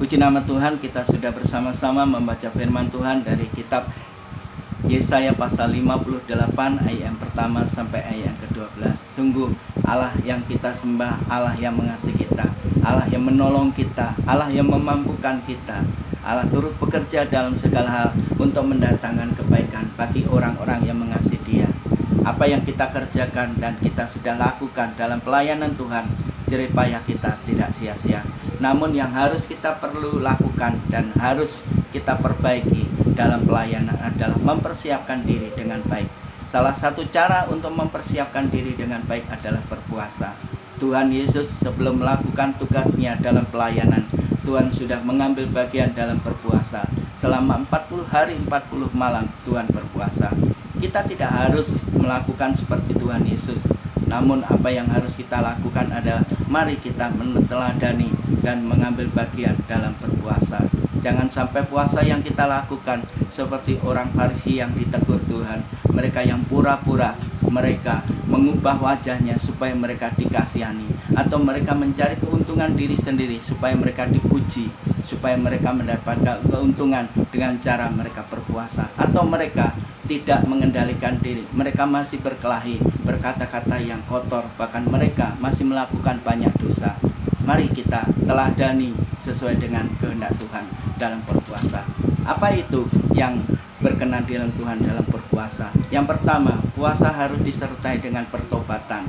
Puji nama Tuhan, kita sudah bersama-sama membaca firman Tuhan dari kitab Yesaya pasal 58 ayat yang pertama sampai ayat yang ke-12. Sungguh Allah yang kita sembah, Allah yang mengasihi kita, Allah yang menolong kita, Allah yang memampukan kita. Allah turut bekerja dalam segala hal untuk mendatangkan kebaikan bagi orang-orang yang mengasihi Dia. Apa yang kita kerjakan dan kita sudah lakukan dalam pelayanan Tuhan, jerih payah kita tidak sia-sia. Namun yang harus kita perlu lakukan dan harus kita perbaiki dalam pelayanan adalah mempersiapkan diri dengan baik. Salah satu cara untuk mempersiapkan diri dengan baik adalah berpuasa. Tuhan Yesus sebelum melakukan tugasnya dalam pelayanan, Tuhan sudah mengambil bagian dalam berpuasa. Selama 40 hari 40 malam Tuhan berpuasa. Kita tidak harus melakukan seperti Tuhan Yesus. Namun apa yang harus kita lakukan adalah mari kita meneladani dan mengambil bagian dalam berpuasa. Jangan sampai puasa yang kita lakukan seperti orang Farisi yang ditegur Tuhan. Mereka yang pura-pura, mereka mengubah wajahnya supaya mereka dikasihani, atau mereka mencari keuntungan diri sendiri supaya mereka dipuji, supaya mereka mendapatkan keuntungan dengan cara mereka berpuasa, atau mereka tidak mengendalikan diri. Mereka masih berkelahi, berkata-kata yang kotor, bahkan mereka masih melakukan banyak dosa. Mari kita teladani sesuai dengan kehendak Tuhan dalam berpuasa. Apa itu yang berkenan di dalam Tuhan dalam berpuasa? Yang pertama, puasa harus disertai dengan pertobatan.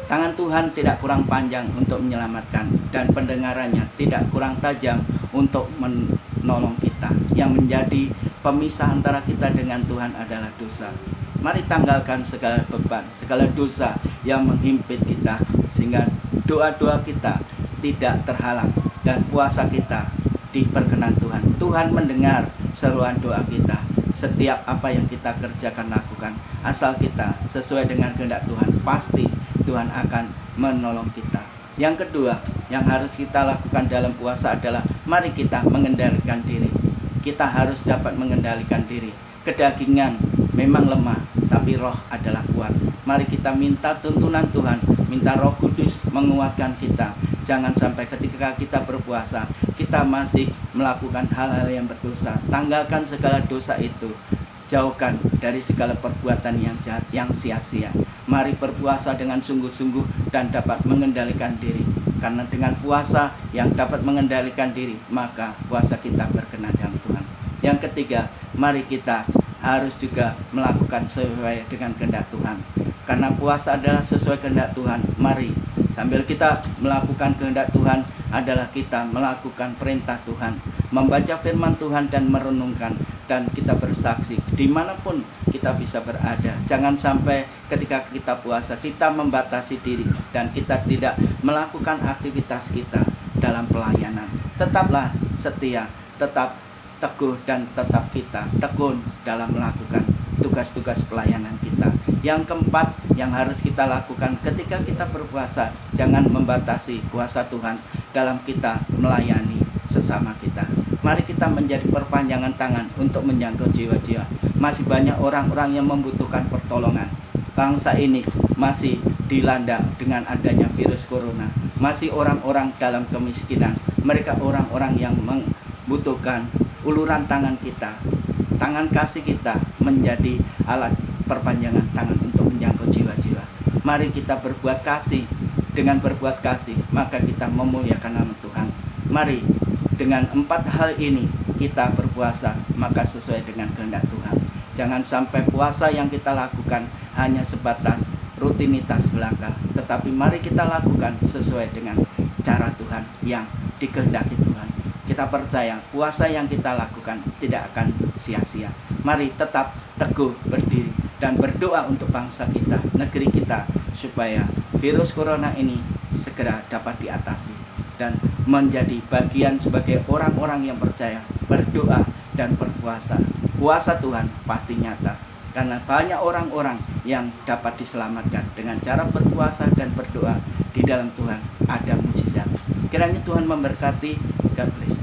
Tangan Tuhan tidak kurang panjang untuk menyelamatkan, dan pendengarannya tidak kurang tajam untuk menolong kita. Yang menjadi pemisah antara kita dengan Tuhan adalah dosa. Mari tanggalkan segala beban, segala dosa yang menghimpit kita, sehingga doa-doa kita tidak terhalang dan puasa kita diperkenan Tuhan. Tuhan mendengar seruan doa kita. Setiap apa yang kita kerjakan lakukan, asal kita sesuai dengan kehendak Tuhan, pasti Tuhan akan menolong kita. Yang kedua yang harus kita lakukan dalam puasa adalah mari kita mengendalikan diri. Kita harus dapat mengendalikan diri. Kedagingan memang lemah, tapi roh adalah kuat. Mari kita minta tuntunan Tuhan, minta Roh Kudus menguatkan kita. Jangan sampai ketika kita berpuasa, kita masih melakukan hal-hal yang berdosa. Tanggalkan segala dosa itu. Jauhkan dari segala perbuatan yang jahat, yang sia-sia. Mari berpuasa dengan sungguh-sungguh dan dapat mengendalikan diri. Karena dengan puasa yang dapat mengendalikan diri, maka puasa kita berkenan dengan Tuhan. Yang ketiga, mari kita harus juga melakukan sesuai dengan kehendak Tuhan. Karena puasa adalah sesuai kehendak Tuhan, mari sambil kita melakukan kehendak Tuhan adalah kita melakukan perintah Tuhan, membaca firman Tuhan dan merenungkan, dan kita bersaksi dimanapun kita bisa berada. Jangan sampai ketika kita puasa kita membatasi diri dan kita tidak melakukan aktivitas kita dalam pelayanan. Tetaplah setia, tetap teguh, dan tetap kita tekun dalam melakukan tugas-tugas pelayanan kita. Yang keempat yang harus kita lakukan ketika kita berpuasa, jangan membatasi kuasa Tuhan dalam kita melayani sesama kita. Mari kita menjadi perpanjangan tangan untuk menjangkau jiwa-jiwa. Masih banyak orang-orang yang membutuhkan pertolongan. Bangsa ini masih dilanda dengan adanya virus corona. Masih orang-orang dalam kemiskinan. Mereka orang-orang yang membutuhkan uluran tangan kita. Tangan kasih kita menjadi alat perpanjangan tangan untuk menjangkau jiwa-jiwa. Mari kita berbuat kasih. Dengan berbuat kasih, maka kita memuliakan nama Tuhan. Mari dengan 4 hal ini kita berpuasa, maka sesuai dengan kehendak Tuhan. Jangan sampai puasa yang kita lakukan hanya sebatas rutinitas belaka, tetapi mari kita lakukan sesuai dengan cara Tuhan yang dikehendaki Tuhan. Kita percaya puasa yang kita lakukan tidak akan sia-sia. Mari tetap teguh berdiri dan berdoa untuk bangsa kita, negeri kita, supaya virus corona ini segera dapat diatasi dan menjadi bagian sebagai orang-orang yang percaya, berdoa dan berpuasa. Puasa Tuhan pasti nyata, karena banyak orang-orang yang dapat diselamatkan dengan cara berpuasa dan berdoa. Di dalam Tuhan ada mukjizat. Kiranya Tuhan memberkati. God bless.